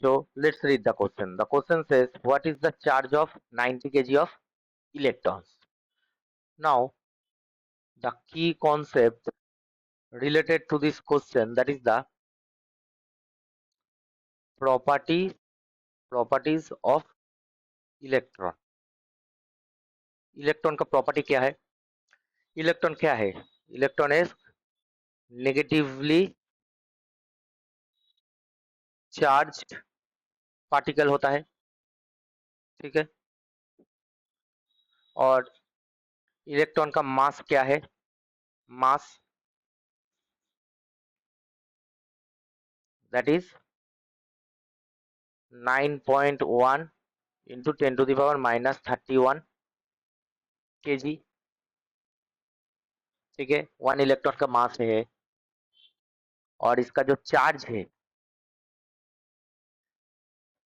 So let's read the question. The question says, what is the charge of 90 kg of electrons? Now, the key concept related to this question, that is the properties of electron. Electron का property क्या है? Electron क्या है? Electron is negatively charged particle होता है, ठीक है. और इलेक्ट्रॉन का मास क्या है? Mass that is 9.1 into 10 to the power minus 31 kg, ठीक है. 1 इलेक्ट्रॉन का मास है और इसका जो चार्ज है,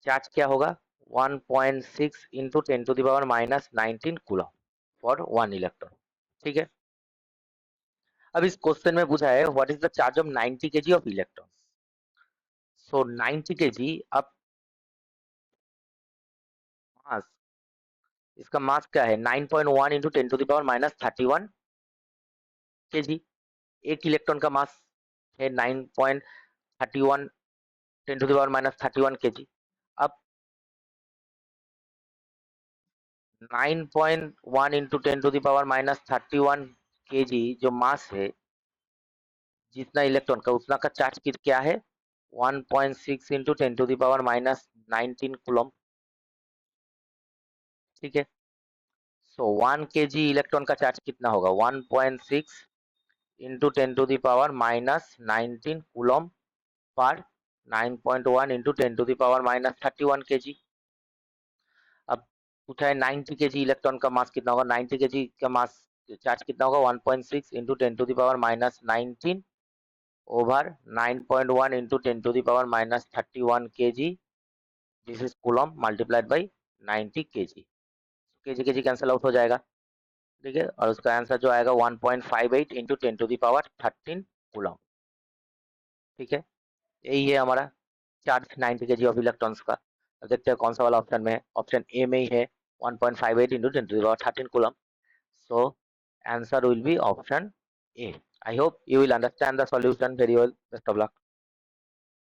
चार्ज क्या होगा? 1.6 into 10 to the power minus 19 coulomb for 1 electron, ठीक है. अब इस क्वेश्चन में पूछा है what is the charge of 90 kg of electron. So 90 kg. अब मास, इसका मास क्या है? 9.1 into 10 to the power minus 31 kg. एक इलेक्ट्रॉन का मास है 9.31 10 to the power minus 31 kg. अब 9.1 into 10 to the power minus 31 kg जो मास है, जितना इलेक्ट्रॉन का उतना का चार्ज क्या है? 1.6 into 10 to the power minus 19 coulomb, ठीक है. सो 1 kg इलेक्ट्रॉन का चार्ज कितना होगा? 1.6 into 10 to the power minus 19 coulomb पर 9.1 into 10 to the power minus 31 kg. अब पूछा है 90 kg इलेक्ट्रॉन का मास कितना होगा? 90 kg का मास चार्ज कितना होगा? 1.6 into 10 to the power minus 19 over 9.1 into 10 to the power minus 31 kg. This is coulomb multiplied by 90 kg. kg kg cancel out हो जाएगा, ठीक है. और उसका आंसर जो आएगा 1.58 into 10 to the power 13 coulomb, ठीक है. यही है हमारा चार्ज 90 kg ऑफ इलेक्ट्रॉन्स का. अब देखते हैं कौन सा वाला ऑप्शन में है. ऑप्शन ए में ही है 1.58 into 10 to the power 13 coulomb. So answer will be option A. I hope you will understand the solution very well. Best of luck.